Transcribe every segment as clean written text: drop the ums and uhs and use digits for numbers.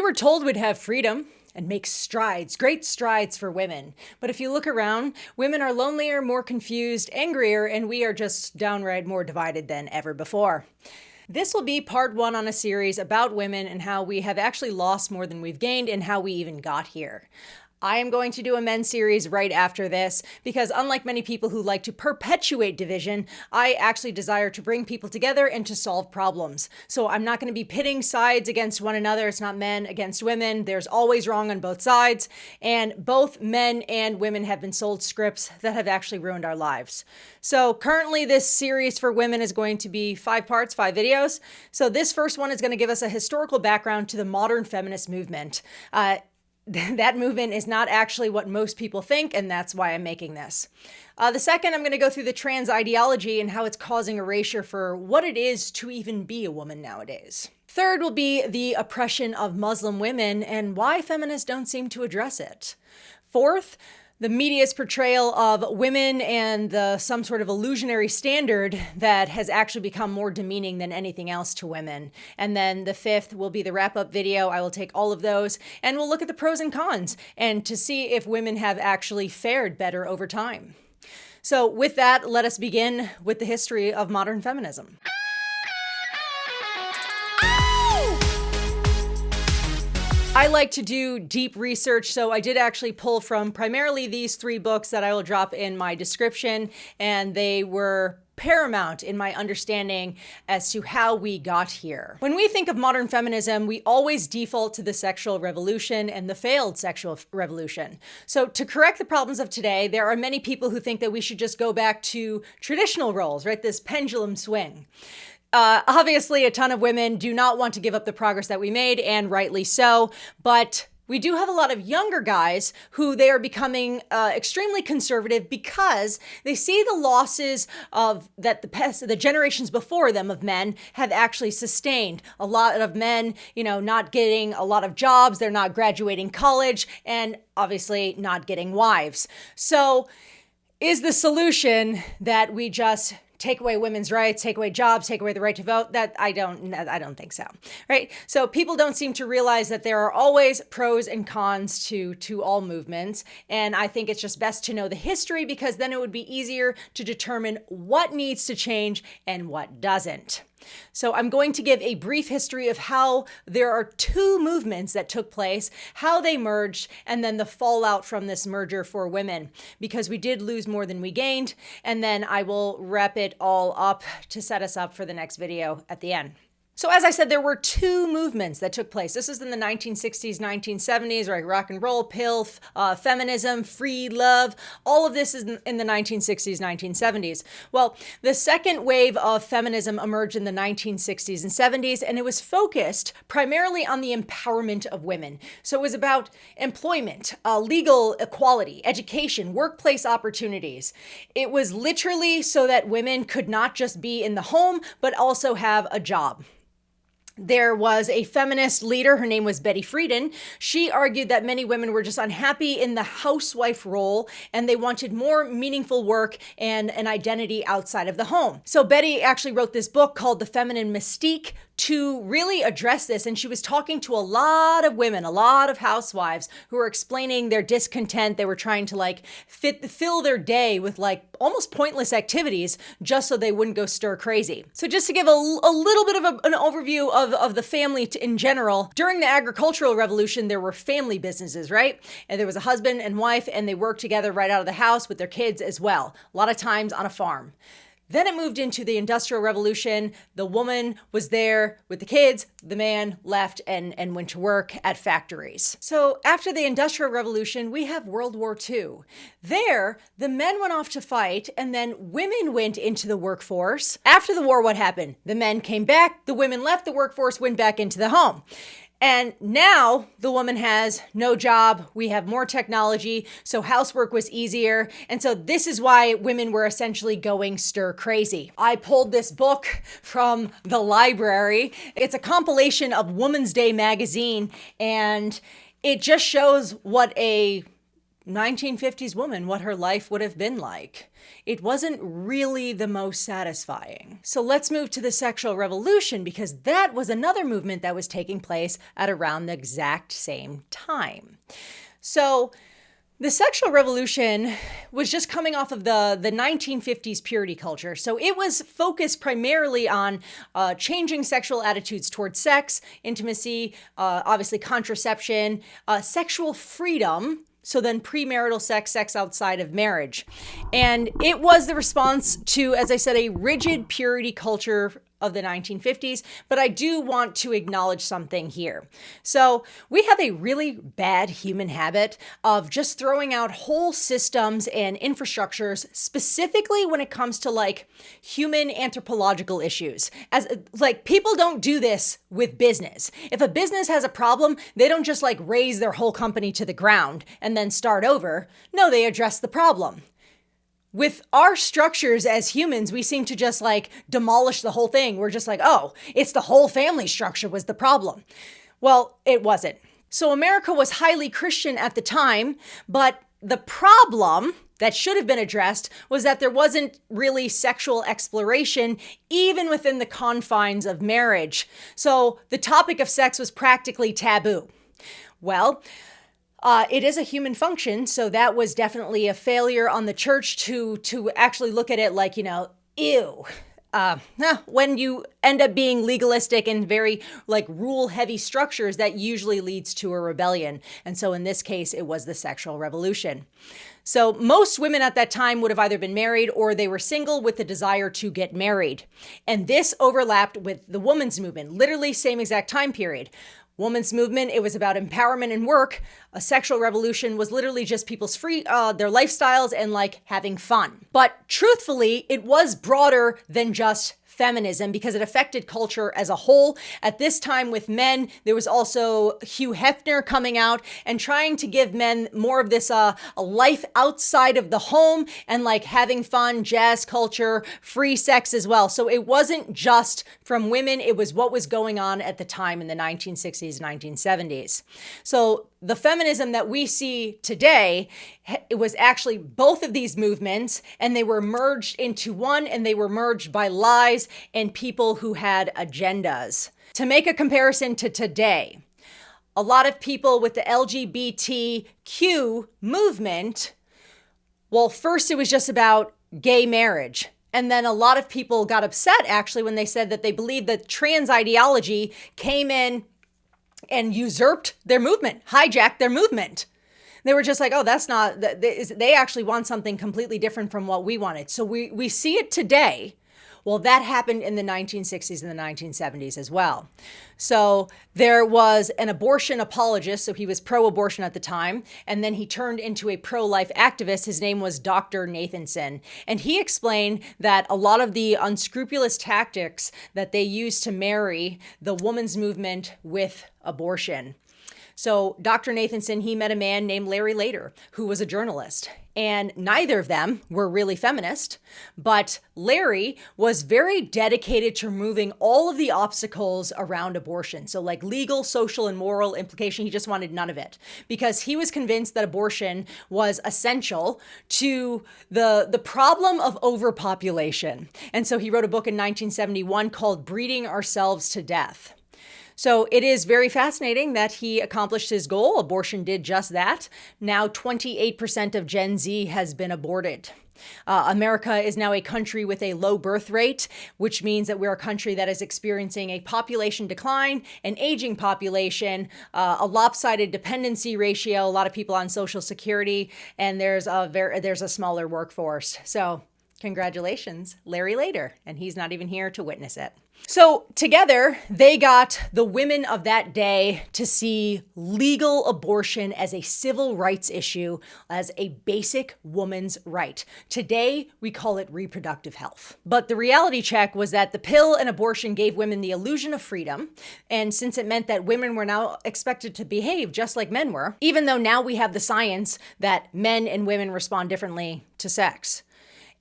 were told we'd have freedom and make strides, great strides for women. But if you look around, women are lonelier, more confused, angrier, and we are just downright more divided than ever before. This will be part one on a series about women and how we have actually lost more than we've gained and how we even got here. I am going to do a men's series right after this because unlike many people who like to perpetuate division, I actually desire to bring people together and to solve problems. So I'm not going to be pitting sides against one another. It's not men against women. There's always wrong on both sides. And both men and women have been sold scripts that have actually ruined our lives. So currently this series for women is going to be 5 parts, 5 videos. So this first one is going to give us a historical background to the modern feminist movement. That movement is not actually what most people think, and that's why I'm making this. The second, I'm going to go through the trans ideology and how it's causing erasure for what it is to even be a woman nowadays. Third will be the oppression of Muslim women and why feminists don't seem to address it. Fourth, the media's portrayal of women and some sort of illusionary standard that has actually become more demeaning than anything else to women. And then the fifth will be the wrap-up video. I will take all of those and we'll look at the pros and cons and to see if women have actually fared better over time. So with that, let us begin with the history of modern feminism. I like to do deep research, so I did actually pull from primarily these 3 books that I will drop in my description, and they were paramount in my understanding as to how we got here. When we think of modern feminism, we always default to the sexual revolution and the failed sexual revolution. So to correct the problems of today, there are many people who think that we should just go back to traditional roles, right? This pendulum swing. Obviously, a ton of women do not want to give up the progress that we made, and rightly so, but we do have a lot of younger guys who they are becoming extremely conservative because they see the losses of that the generations before them of men have actually sustained. A lot of men, not getting a lot of jobs, they're not graduating college, and obviously not getting wives. So is the solution that we just take away women's rights, take away jobs, take away the right to vote? That I don't think so, right? So people don't seem to realize that there are always pros and cons to all movements. And I think it's just best to know the history because then it would be easier to determine what needs to change and what doesn't. So I'm going to give a brief history of how there are 2 movements that took place, how they merged, and then the fallout from this merger for women, because we did lose more than we gained. And then I will wrap it all up to set us up for the next video at the end. So as I said, there were 2 movements that took place. This is in the 1960s, 1970s, right? Rock and roll, PILF, feminism, free love. All of this is in the 1960s, 1970s. Well, the second wave of feminism emerged in the 1960s and 70s, and it was focused primarily on the empowerment of women. So it was about employment, legal equality, education, workplace opportunities. It was literally so that women could not just be in the home, but also have a job. There was a feminist leader, her name was Friedan. She argued that many women were just unhappy in the housewife role and they wanted more meaningful work and an identity outside of the home. So Betty actually wrote this book called The Feminine Mystique to really address this. And she was talking to a lot of women, a lot of housewives who were explaining their discontent. They were trying to fill their day with almost pointless activities just so they wouldn't go stir crazy. So just to give a little bit of an overview of the family in general, during the agricultural revolution, there were family businesses, right? And there was a husband and wife and they worked together right out of the house with their kids as well. A lot of times on a farm. Then it moved into the Industrial Revolution. The woman was there with the kids. The man left and went to work at factories. So after the Industrial Revolution, we have World War II. There, the men went off to fight and then women went into the workforce. After the war, what happened? The men came back, the women left the workforce, went back into the home. And now the woman has no job. We have more technology. So housework was easier. And so this is why women were essentially going stir crazy. I pulled this book from the library. It's a compilation of Woman's Day magazine. And it just shows what a 1950s woman what her life would have been like. It wasn't really the most satisfying. So let's move to the sexual revolution, because that was another movement that was taking place at around the exact same time. So the sexual revolution was just coming off of the 1950s purity culture. So it was focused primarily on changing sexual attitudes towards sex, intimacy, obviously contraception, sexual freedom. So then premarital sex, sex outside of marriage. And it was the response to, as I said, a rigid purity culture of the 1950s, but I do want to acknowledge something here. So we have a really bad human habit of just throwing out whole systems and infrastructures, specifically when it comes to like human anthropological issues. As like people don't do this with business. If a business has a problem, they don't just like raise their whole company to the ground and then start over. No, they address the problem. With our structures as humans, we seem to just like demolish the whole thing. We're just like, oh, it's the whole family structure was the problem. Well, it wasn't. So America was highly Christian at the time, but the problem that should have been addressed was that there wasn't really sexual exploration, even within the confines of marriage. So the topic of sex was practically taboo. Well, it is a human function, so that was definitely a failure on the church to actually look at it like, ew. When you end up being legalistic and very like rule-heavy structures, that usually leads to a rebellion. And so in this case, it was the sexual revolution. So most women at that time would have either been married or they were single with the desire to get married. And this overlapped with the women's movement, literally same exact time period. Women's movement, it was about empowerment and work. A sexual revolution was literally just people's their lifestyles and like having fun. But truthfully, it was broader than just feminism because it affected culture as a whole. At this time with men, there was also Hugh Hefner coming out and trying to give men more of this a life outside of the home and like having fun, jazz culture, free sex as well. So it wasn't just from women, it was what was going on at the time in the 1960s, 1970s. So the feminism that we see today, it was actually both of these movements, and they were merged into one, and they were merged by lies and people who had agendas. To make a comparison to today, a lot of people with the LGBTQ movement, well, first it was just about gay marriage. And then a lot of people got upset actually when they said that they believed that trans ideology came in and usurped their movement, hijacked their movement. They were just like, oh, that's not, they actually want something completely different from what we wanted. So we see it today. Well, that happened in the 1960s and the 1970s as well. So there was an abortion apologist, so he was pro-abortion at the time, and then he turned into a pro-life activist. His name was Dr. Nathansson, and he explained that a lot of the unscrupulous tactics that they used to marry the women's movement with abortion. So Dr. Nathansson, he met a man named Larry Lader, who was a journalist. And neither of them were really feminist, but Larry was very dedicated to removing all of the obstacles around abortion. So like legal, social, and moral implication, he just wanted none of it because he was convinced that abortion was essential to the problem of overpopulation. And so he wrote a book in 1971 called Breeding Ourselves to Death. So it is very fascinating that he accomplished his goal. Abortion did just that. Now 28% of Gen Z has been aborted. America is now a country with a low birth rate, which means that we're a country that is experiencing a population decline, an aging population, a lopsided dependency ratio, a lot of people on Social Security, and there's a smaller workforce. So congratulations, Larry Lader, and he's not even here to witness it. So together, they got the women of that day to see legal abortion as a civil rights issue, as a basic woman's right. Today, we call it reproductive health. But the reality check was that the pill and abortion gave women the illusion of freedom. And since it meant that women were now expected to behave just like men were, even though now we have the science that men and women respond differently to sex.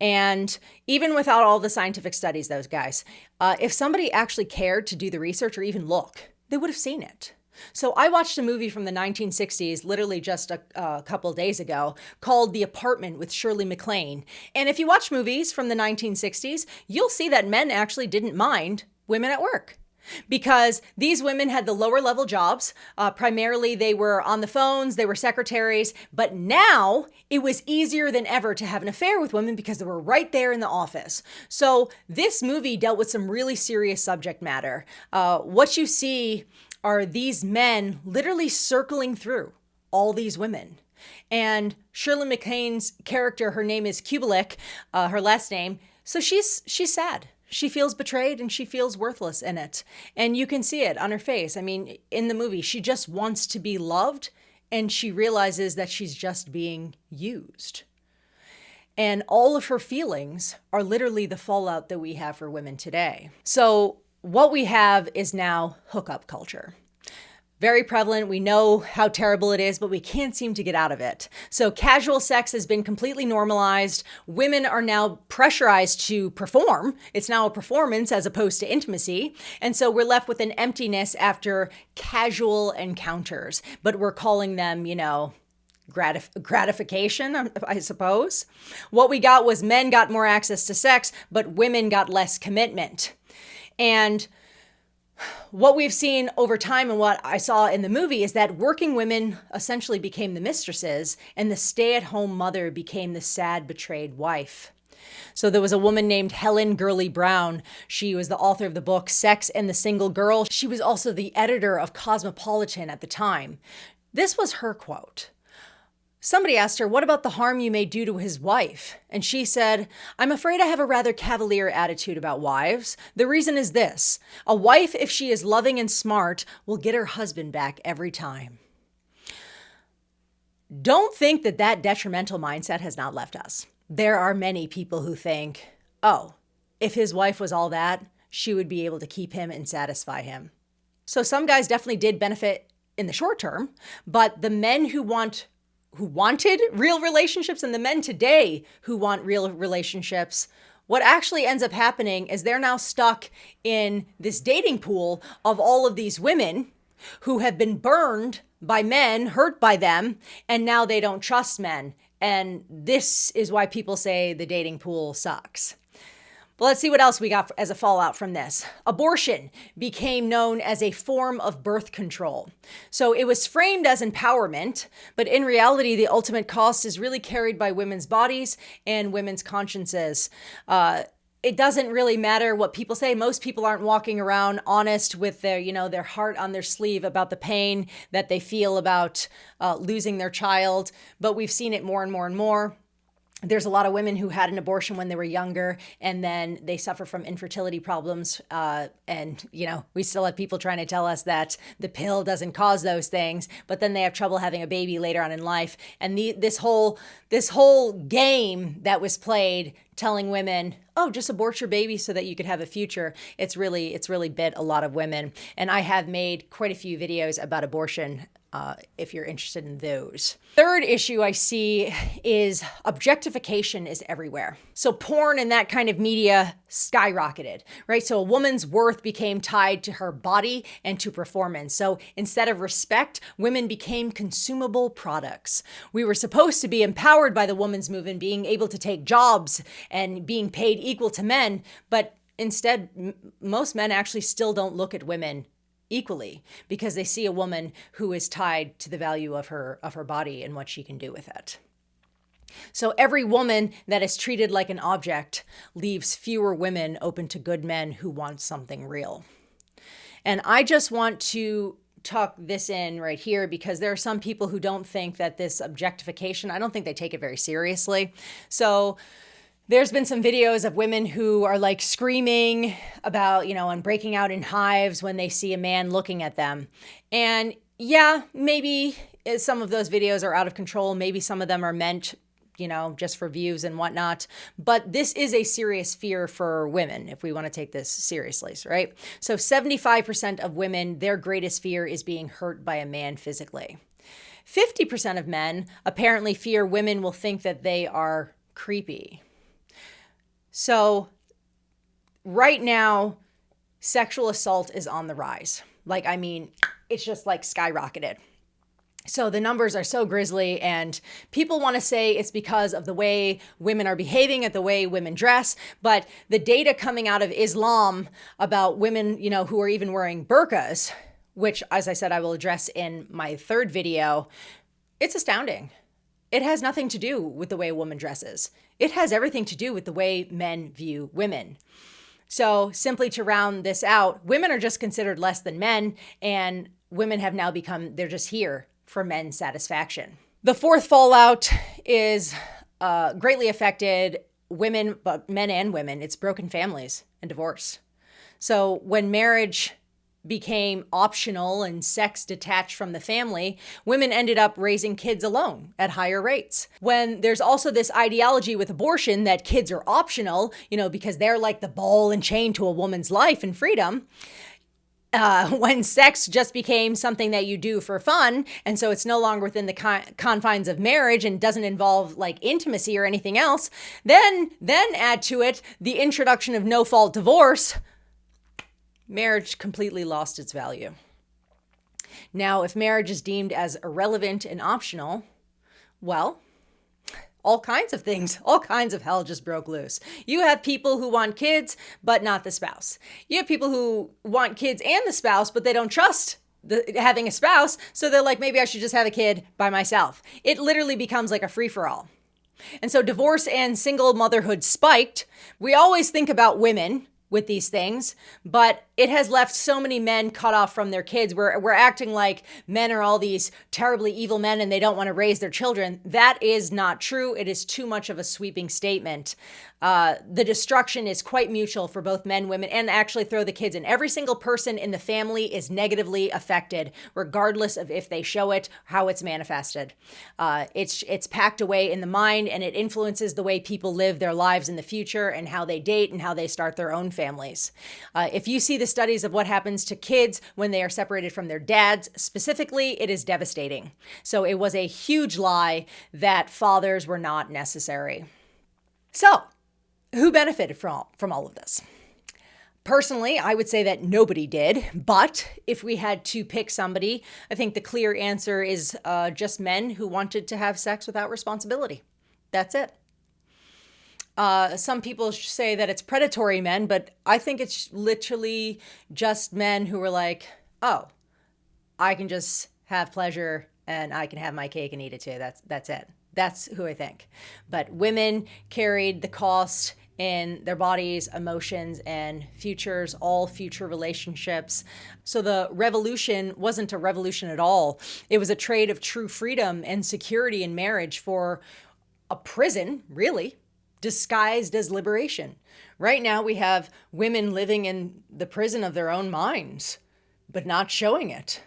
And even without all the scientific studies, those guys, if somebody actually cared to do the research or even look, they would have seen it. So I watched a movie from the 1960s, literally just a couple days ago, called The Apartment with Shirley MacLaine. And if you watch movies from the 1960s, you'll see that men actually didn't mind women at work. Because these women had the lower level jobs. Primarily, they were on the phones, they were secretaries. But now it was easier than ever to have an affair with women because they were right there in the office. So this movie dealt with some really serious subject matter. What you see are these men literally circling through all these women. And Shirley MacLaine's character, her name is Kubelik, her last name. So she's sad. She feels betrayed and she feels worthless in it. And you can see it on her face. I mean, in the movie, she just wants to be loved and she realizes that she's just being used. And all of her feelings are literally the fallout that we have for women today. So what we have is now hookup culture. Very prevalent. We know how terrible it is, but we can't seem to get out of it. So casual sex has been completely normalized. Women are now pressurized to perform. It's now a performance as opposed to intimacy. And so we're left with an emptiness after casual encounters, but we're calling them, gratification, I suppose. What we got was men got more access to sex, but women got less commitment. And what we've seen over time and what I saw in the movie is that working women essentially became the mistresses and the stay-at-home mother became the sad, betrayed wife. So there was a woman named Helen Gurley Brown. She was the author of the book Sex and the Single Girl. She was also the editor of Cosmopolitan at the time. This was her quote. Somebody asked her, what about the harm you may do to his wife? And she said, I'm afraid I have a rather cavalier attitude about wives. The reason is this. A wife, if she is loving and smart, will get her husband back every time. Don't think that that detrimental mindset has not left us. There are many people who think, oh, if his wife was all that, she would be able to keep him and satisfy him. So some guys definitely did benefit in the short term, but the men who wanted real relationships and the men today who want real relationships, what actually ends up happening is they're now stuck in this dating pool of all of these women who have been burned by men, hurt by them, and now they don't trust men. And this is why people say the dating pool sucks. But let's see what else we got as a fallout from this. Abortion became known as a form of birth control. So it was framed as empowerment, but in reality, the ultimate cost is really carried by women's bodies and women's consciences. It doesn't really matter what people say. Most people aren't walking around honest with their heart on their sleeve about the pain that they feel about losing their child. But we've seen it more and more and more. There's a lot of women who had an abortion when they were younger and then they suffer from infertility problems. And we still have people trying to tell us that the pill doesn't cause those things, but then they have trouble having a baby later on in life. And this whole game that was played telling women, oh, just abort your baby so that you could have a future. It's really bit a lot of women. And I have made quite a few videos about abortion if you're interested in those. Third issue I see is objectification is everywhere. So porn and that kind of media skyrocketed, right? So a woman's worth became tied to her body and to performance. So instead of respect, women became consumable products. We were supposed to be empowered by the women's movement, being able to take jobs and being paid equal to men, but instead, most men actually still don't look at women equally because they see a woman who is tied to the value of her body and what she can do with it. So every woman that is treated like an object leaves fewer women open to good men who want something real. And I just want to tuck this in right here because there are some people who don't think that this objectification, I don't think they take it very seriously. So there's been some videos of women who are like screaming about, and breaking out in hives when they see a man looking at them. And yeah, maybe some of those videos are out of control. Maybe some of them are meant, just for views and whatnot. But this is a serious fear for women if we want to take this seriously, right? So 75% of women, their greatest fear is being hurt by a man physically. 50% of men apparently fear women will think that they are creepy. So right now, sexual assault is on the rise. it's just like skyrocketed. So the numbers are so grisly, and people want to say it's because of the way women are behaving, at the way women dress. But the data coming out of Islam about women, who are even wearing burqas, which, as I said, I will address in my third video, it's astounding. It has nothing to do with the way a woman dresses. It has everything to do with the way men view women. So simply to round this out, women are just considered less than men, and women have now become, they're just here for men's satisfaction. The fourth fallout is greatly affected women, but men and women. It's broken families and divorce. So when marriage became optional and sex detached from the family, women ended up raising kids alone at higher rates. When there's also this ideology with abortion that kids are optional, because they're like the ball and chain to a woman's life and freedom, when sex just became something that you do for fun, and so it's no longer within the confines of marriage and doesn't involve like intimacy or anything else, then add to it the introduction of no-fault divorce, marriage completely lost its value. Now, if marriage is deemed as irrelevant and optional, well, all kinds of things, all kinds of hell just broke loose. You have people who want kids, but not the spouse. You have people who want kids and the spouse, but they don't trust having a spouse. So they're like, maybe I should just have a kid by myself. It literally becomes like a free-for-all. And so divorce and single motherhood spiked. We always think about women with these things, but it has left so many men cut off from their kids. We're acting like men are all these terribly evil men and they don't want to raise their children. That is not true. It is too much of a sweeping statement. The destruction is quite mutual for both men, women, and actually throw the kids in. Every single person in the family is negatively affected, regardless of if they show it, how it's manifested. It's packed away in the mind, and it influences the way people live their lives in the future and how they date and how they start their own families. If you see the studies of what happens to kids when they are separated from their dads, specifically, it is devastating. So it was a huge lie that fathers were not necessary. So, who benefited from all of this? Personally, I would say that nobody did, but if we had to pick somebody, I think the clear answer is just men who wanted to have sex without responsibility. That's it. Some people say that it's predatory men, but I think it's literally just men who were like, oh, I can just have pleasure and I can have my cake and eat it too. That's it. That's who I think. But women carried the cost in their bodies, emotions, and futures, all future relationships. So the revolution wasn't a revolution at all. It was a trade of true freedom and security in marriage for a prison, really, disguised as liberation. Right now, we have women living in the prison of their own minds, but not showing it.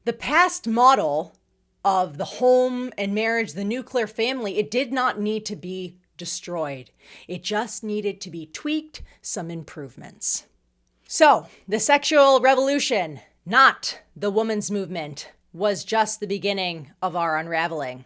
The past model of the home and marriage, the nuclear family, it did not need to be destroyed. It just needed to be tweaked, some improvements. So the sexual revolution, not the women's movement, was just the beginning of our unraveling.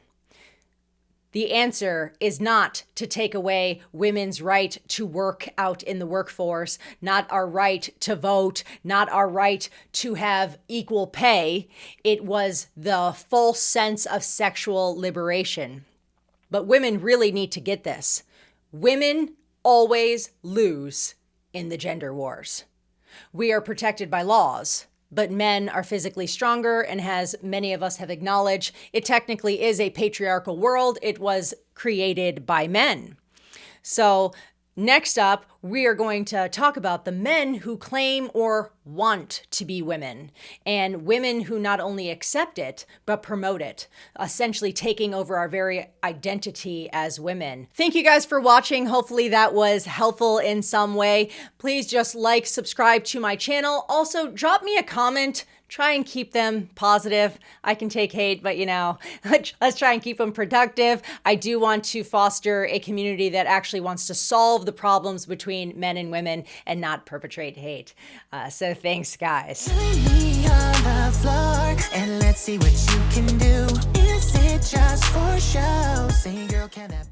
The answer is not to take away women's right to work out in the workforce, not our right to vote, not our right to have equal pay. It was the false sense of sexual liberation. But women really need to get this. Women always lose in the gender wars. We are protected by laws, but men are physically stronger, and as many of us have acknowledged, it technically is a patriarchal world. It was created by men. So next up, we are going to talk about the men who claim or want to be women, and women who not only accept it, but promote it, essentially taking over our very identity as women. Thank you guys for watching. Hopefully that was helpful in some way. Please just like, subscribe to my channel. Also, drop me a comment. Try and keep them positive. I can take hate, but let's try and keep them productive. I do want to foster a community that actually wants to solve the problems between men and women and not perpetrate hate. So thanks, guys. Me on the floor, and let's see what you can do. Is it just for show? Say, girl, can that